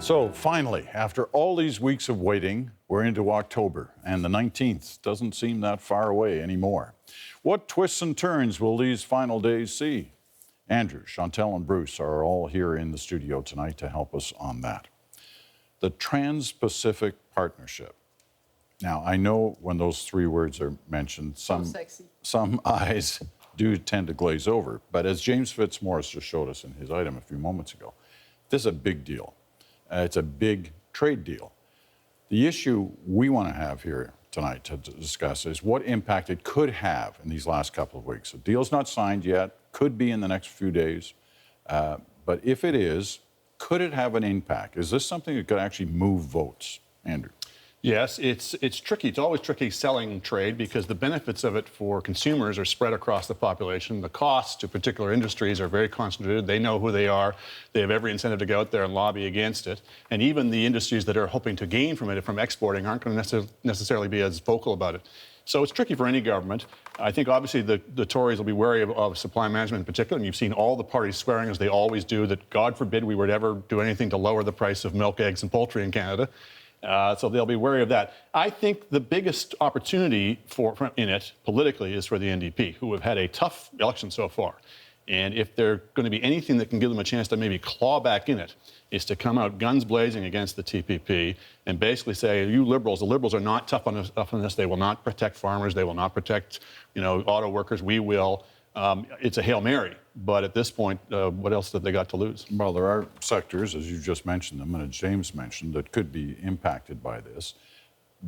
So finally, after all these weeks of waiting, we're into October, and the 19th doesn't seem that far away anymore. What twists and turns will these final days see? Andrew, Chantal, and Bruce are all here in the studio tonight to help us on that. The Trans-Pacific Partnership. Now, I know when those three words are mentioned, some eyes do tend to glaze over. But as James Fitzmaurice just showed us in his item a few moments ago, this is a big deal. It's a big trade deal. The issue we want to have here tonight to discuss is what impact it could have in these last couple of weeks. The deal's not signed yet, could be in the next few days. But if it is, could it have an impact? Is this something that could actually move votes? Andrew. Yes, it's tricky. It's always tricky selling trade because the benefits of it for consumers are spread across the population. The costs to particular industries are very concentrated. They know who they are. They have every incentive to go out there and lobby against it. And even the industries that are hoping to gain from it, from exporting, aren't going to necessarily be as vocal about it. So it's tricky for any government. I think obviously the Tories will be wary of supply management in particular, and you've seen all the parties swearing, as they always do, that God forbid we would ever do anything to lower the price of milk, eggs, and poultry in Canada. So they'll be wary of that. I think the biggest opportunity in it politically is for the NDP, who have had a tough election so far. And if there's going to be anything that can give them a chance to maybe claw back in it, is to come out guns blazing against the TPP and basically say, you Liberals, the Liberals are not tough on this. They will not protect farmers. They will not protect, auto workers. We will. It's a Hail Mary. But at this point, what else have they got to lose? Well, there are sectors, as you just mentioned them, and as James mentioned, that could be impacted by this.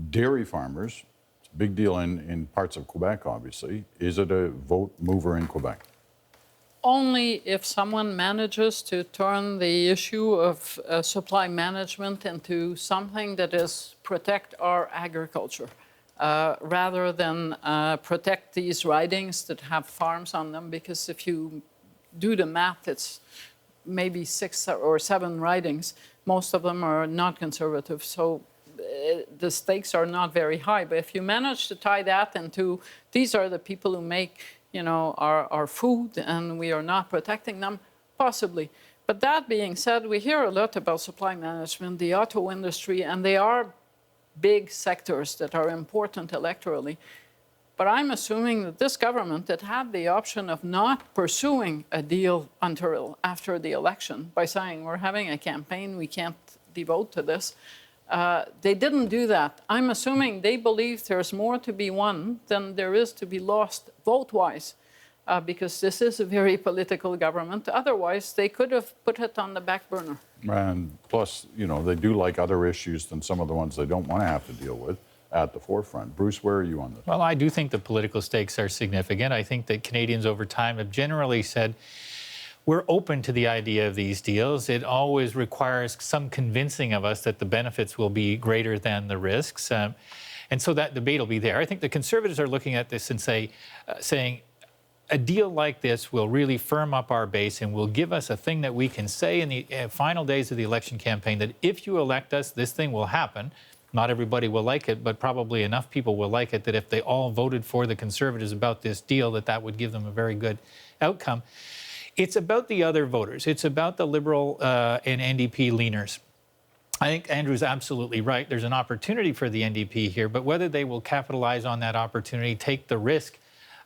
Dairy farmers, it's a big deal in parts of Quebec, obviously. Is it a vote mover in Quebec? Only if someone manages to turn the issue of supply management into something that is protect our agriculture. Rather than protect these ridings that have farms on them, because if you do the math, it's maybe 6 or 7 ridings. Most of them are not conservative, so the stakes are not very high. But if you manage to tie that into, these are the people who make, our food, and we are not protecting them, possibly. But that being said, we hear a lot about supply management, the auto industry, and they are big sectors that are important electorally. But I'm assuming that this government that had the option of not pursuing a deal until after the election by saying we're having a campaign, we can't devote to this, they didn't do that. I'm assuming they believe there's more to be won than there is to be lost vote-wise, because this is a very political government. Otherwise, they could have put it on the back burner. And plus, they do like other issues than some of the ones they don't want to have to deal with at the forefront. Bruce, where are you on this? Well, I do think the political stakes are significant. I think that Canadians over time have generally said, we're open to the idea of these deals. It always requires some convincing of us that the benefits will be greater than the risks. And so that debate will be there. I think the Conservatives are looking at this and saying, a deal like this will really firm up our base and will give us a thing that we can say in the final days of the election campaign, that if you elect us, this thing will happen. Not everybody will like it, but probably enough people will like it that if they all voted for the Conservatives about this deal, that would give them a very good outcome. It's about the other voters. It's about the Liberal and NDP leaners. I think Andrew's absolutely right. There's an opportunity for the NDP here, but whether they will capitalize on that opportunity, take the risk,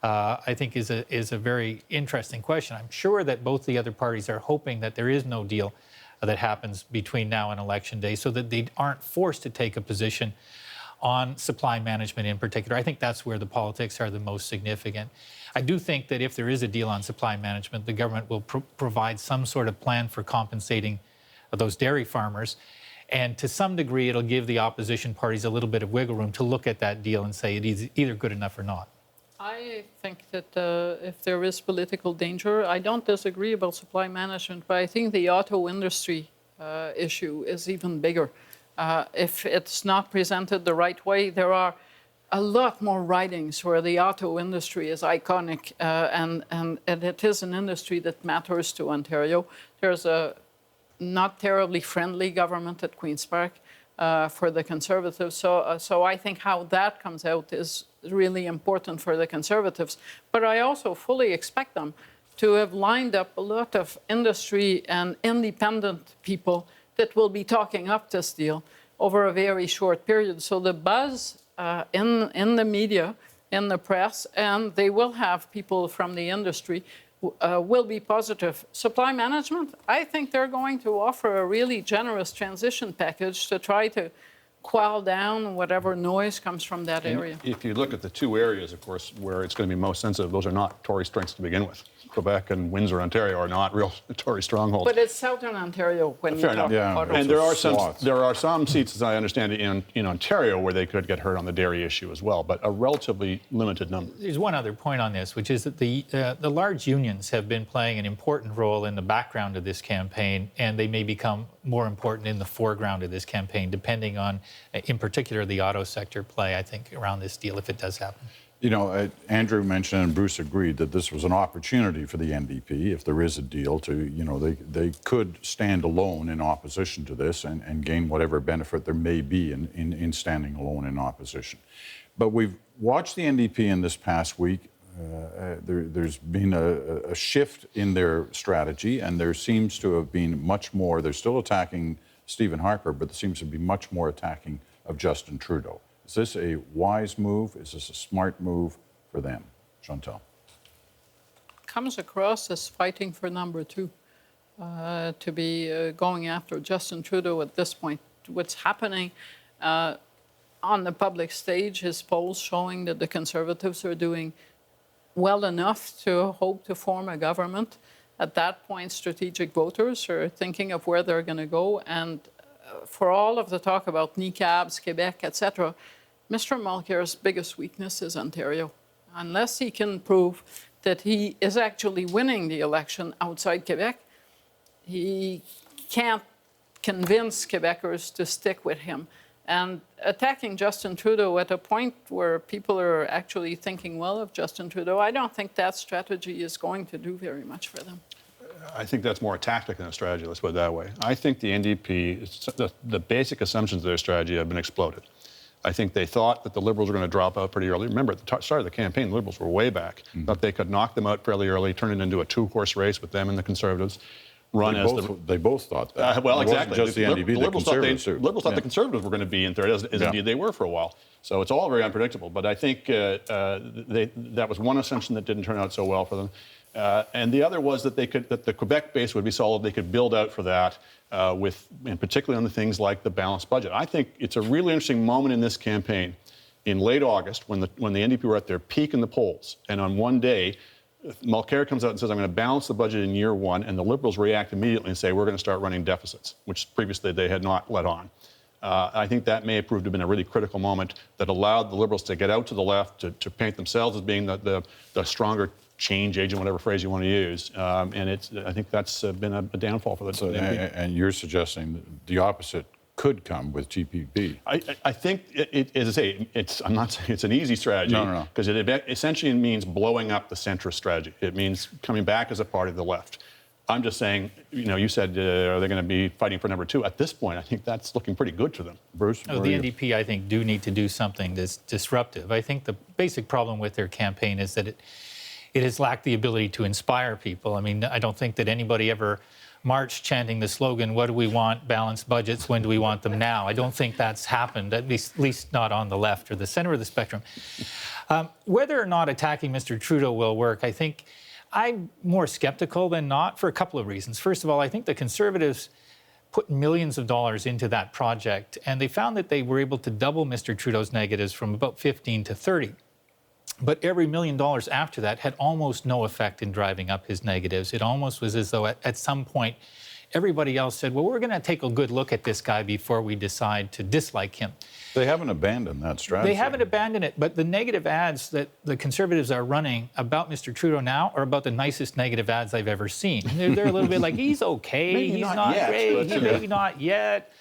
I think is a very interesting question. I'm sure that both the other parties are hoping that there is no deal that happens between now and Election Day, so that they aren't forced to take a position on supply management in particular. I think that's where the politics are the most significant. I do think that if there is a deal on supply management, the government will provide some sort of plan for compensating those dairy farmers. And to some degree, it'll give the opposition parties a little bit of wiggle room to look at that deal and say it is either good enough or not. I think that if there is political danger, I don't disagree about supply management, but I think the auto industry issue is even bigger. If it's not presented the right way, there are a lot more ridings where the auto industry is iconic, and it is an industry that matters to Ontario. There's a not terribly friendly government at Queen's Park for the Conservatives. So I think how that comes out is really important for the Conservatives. But I also fully expect them to have lined up a lot of industry and independent people that will be talking up this deal over a very short period. So the buzz in the media, in the press, and they will have people from the industry, will be positive. Supply management, I think they're going to offer a really generous transition package to try to quell down whatever noise comes from that area. If you look at the two areas, of course, where it's going to be most sensitive, those are not Tory strengths to begin with. Quebec and Windsor, Ontario are not real Tory strongholds. But it's Southern Ontario when you talk about And there are some seats, as I understand it, in Ontario where they could get hurt on the dairy issue as well, but a relatively limited number. There's one other point on this, which is that the large unions have been playing an important role in the background of this campaign, and they may become more important in the foreground of this campaign, depending on, in particular, the auto sector play, I think, around this deal, if it does happen. You know, Andrew mentioned and Bruce agreed that this was an opportunity for the NDP, if there is a deal, to, you know, they could stand alone in opposition to this and gain whatever benefit there may be in standing alone in opposition. But we've watched the NDP in this past week. There's been a shift in their strategy, and there seems to have been much more. They're still attacking Stephen Harper, but there seems to be much more attacking of Justin Trudeau. Is this a wise move? Is this a smart move for them? Chantal. Comes across as fighting for number two, to be going after Justin Trudeau at this point. What's happening on the public stage is polls showing that the Conservatives are doing well enough to hope to form a government. At that point, strategic voters are thinking of where they're going to go, and for all of the talk about kneecaps, Quebec, etc., Mr. Mulcair's biggest weakness is Ontario. Unless he can prove that he is actually winning the election outside Quebec, he can't convince Quebecers to stick with him. And attacking Justin Trudeau at a point where people are actually thinking well of Justin Trudeau, I don't think that strategy is going to do very much for them. I think that's more a tactic than a strategy, let's put it that way. I think the NDP, the basic assumptions of their strategy have been exploded. I think they thought that the Liberals were going to drop out pretty early. Remember, at the start of the campaign, the Liberals were way back. Thought they could knock them out fairly early, turn it into a two-horse race with them and the Conservatives. They both thought that. Well, it exactly. Wasn't just the NDP, the Conservatives too. Liberals thought the Conservatives were going to be in third, as indeed they were for a while. So it's all very unpredictable. But I think that was one assumption that didn't turn out so well for them. And the other was that that the Quebec base would be solid. They could build out for that, and particularly on the things like the balanced budget. I think it's a really interesting moment in this campaign, in late August, when the NDP were at their peak in the polls, and on one day, Mulcair comes out and says, I'm going to balance the budget in year one, and the Liberals react immediately and say, we're going to start running deficits, which previously they had not let on. I think that may have proved to have been a really critical moment that allowed the Liberals to get out to the left, to paint themselves as being the stronger change agent, whatever phrase you want to use. And I think that's been a downfall for the NDP. And you're suggesting the opposite could come with TPP. I think, as I say, I'm not saying it's an easy strategy. No. Because it essentially means blowing up the centrist strategy. It means coming back as a party to the left. I'm just saying, you said, are they going to be fighting for number two? At this point, I think that's looking pretty good to them. Bruce? The NDP, I think, do need to do something that's disruptive. I think the basic problem with their campaign is that it has lacked the ability to inspire people. I mean, I don't think that anybody ever marched chanting the slogan, what do we want? Balanced budgets, when do we want them now? I don't think that's happened, at least not on the left or the center of the spectrum. Whether or not attacking Mr. Trudeau will work, I think I'm more skeptical than not for a couple of reasons. First of all, I think the Conservatives put millions of dollars into that project, and they found that they were able to double Mr. Trudeau's negatives from about 15 to 30. But every $1 million after that had almost no effect in driving up his negatives. It almost was as though at some point everybody else said, well, we're going to take a good look at this guy before we decide to dislike him. They haven't abandoned that strategy. They haven't abandoned it, but the negative ads that the Conservatives are running about Mr. Trudeau now are about the nicest negative ads I've ever seen. They're a little bit like, he's okay, he's not great, maybe not yet.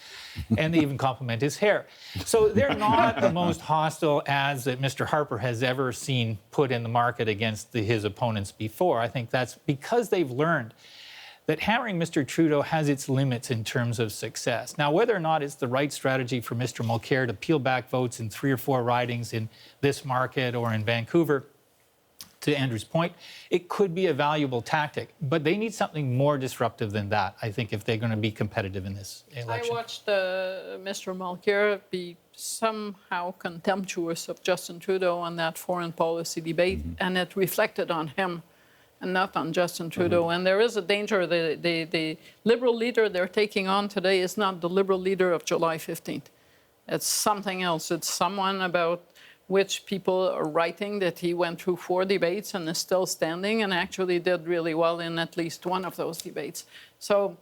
And they even compliment his hair. So they're not the most hostile ads that Mr. Harper has ever seen put in the market against his opponents before. I think that's because they've learned that hammering Mr. Trudeau has its limits in terms of success. Now, whether or not it's the right strategy for Mr. Mulcair to peel back votes in 3 or 4 ridings in this market or in Vancouver, to Andrew's point, it could be a valuable tactic, but they need something more disruptive than that, I think, if they're going to be competitive in this election. I watched Mr. Mulcair be somehow contemptuous of Justin Trudeau on that foreign policy debate, and it reflected on him and not on Justin Trudeau. And there is a danger. The Liberal leader they're taking on today is not the Liberal leader of July 15th. It's something else. It's someone about which people are writing that he went through 4 debates and is still standing and actually did really well in at least one of those debates. So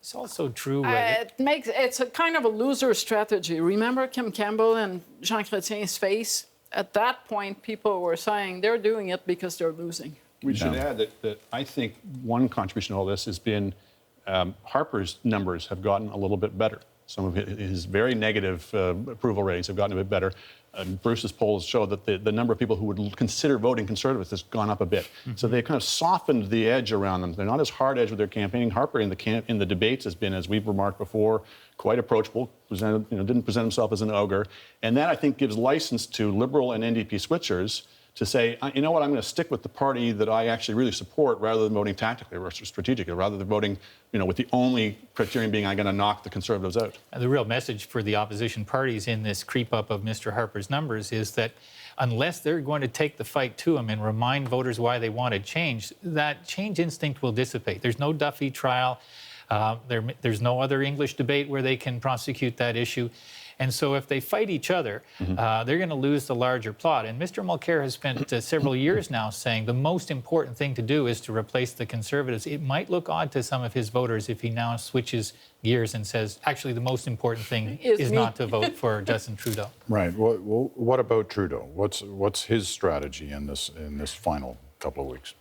it's also true. it's a kind of a loser strategy. Remember Kim Campbell and Jean Chrétien's face? At that point, people were saying they're doing it because they're losing. We should add that I think one contribution to all this has been Harper's numbers have gotten a little bit better. Some of his very negative approval ratings have gotten a bit better. Bruce's polls show that the number of people who would consider voting Conservative has gone up a bit. So they've kind of softened the edge around them. They're not as hard edged with their campaigning. Harper in the debates has been, as we've remarked before, quite approachable. Didn't present himself as an ogre, and that I think gives license to Liberal and NDP switchers to say, you know what, I'm going to stick with the party that I actually really support rather than voting tactically or strategically, rather than voting, with the only criterion being I'm going to knock the Conservatives out. The real message for the opposition parties in this creep up of Mr. Harper's numbers is that unless they're going to take the fight to him and remind voters why they wanted change, that change instinct will dissipate. There's no Duffy trial. There's no other English debate where they can prosecute that issue. And so if they fight each other, they're going to lose the larger plot. And Mr. Mulcair has spent several years now saying the most important thing to do is to replace the Conservatives. It might look odd to some of his voters if he now switches gears and says, actually, the most important thing is not to vote for Justin Trudeau. Right. Well, what about Trudeau? What's his strategy in this final couple of weeks?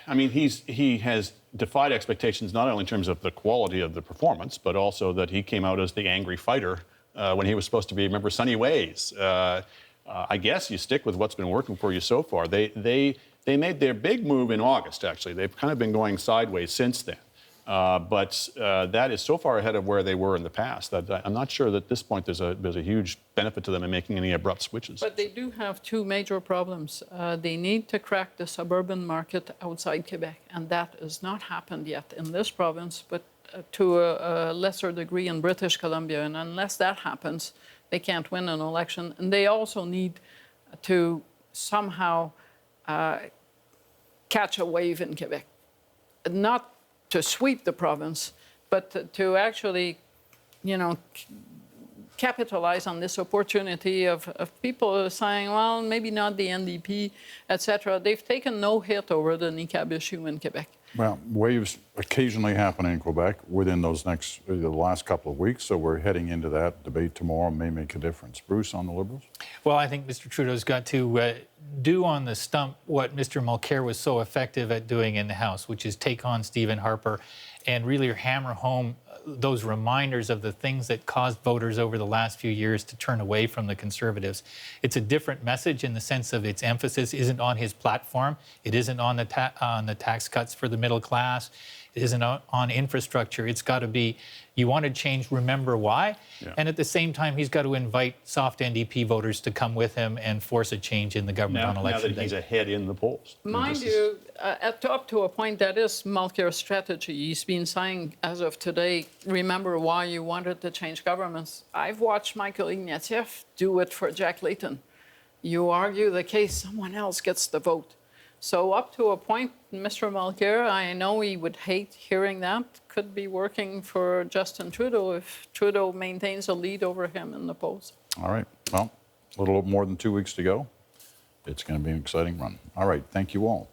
I mean, he has defied expectations not only in terms of the quality of the performance, but also that he came out as the angry fighter when he was supposed to be, remember, sunny ways. I guess you stick with what's been working for you so far. They made their big move in August, actually. They've kind of been going sideways since then. But that is so far ahead of where they were in the past that I'm not sure that at this point there's a huge benefit to them in making any abrupt switches. But they do have 2 major problems. They need to crack the suburban market outside Quebec, and that has not happened yet in this province, but to a lesser degree in British Columbia. And unless that happens, they can't win an election. And they also need to somehow catch a wave in Quebec. Not to sweep the province, but to actually, capitalize on this opportunity of people saying, well, maybe not the NDP, etc. They've taken no hit over the niqab issue in Quebec. Well, waves occasionally happen in Quebec within the last couple of weeks, so we're heading into that debate tomorrow, may make a difference. Bruce, on the Liberals? Well, I think Mr. Trudeau's got to do on the stump what Mr. Mulcair was so effective at doing in the House, which is take on Stephen Harper and really hammer home those reminders of the things that caused voters over the last few years to turn away from the Conservatives. It's a different message in the sense of its emphasis isn't on his platform. It isn't on the tax cuts for the middle class. It isn't on infrastructure. It's got to be, you want to change, remember why. Yeah. And at the same time, he's got to invite soft NDP voters to come with him and force a change in the government on election day. Now that he's ahead in the polls. Mind you, up to a point, that is Mulcair's strategy. He's been saying, as of today, remember why you wanted to change governments. I've watched Michael Ignatieff do it for Jack Layton. You argue the case, someone else gets the vote. So up to a point, Mr. Mulcair, I know he would hate hearing that, could be working for Justin Trudeau if Trudeau maintains a lead over him in the polls. All right. Well, a little more than 2 weeks to go. It's going to be an exciting run. All right. Thank you all.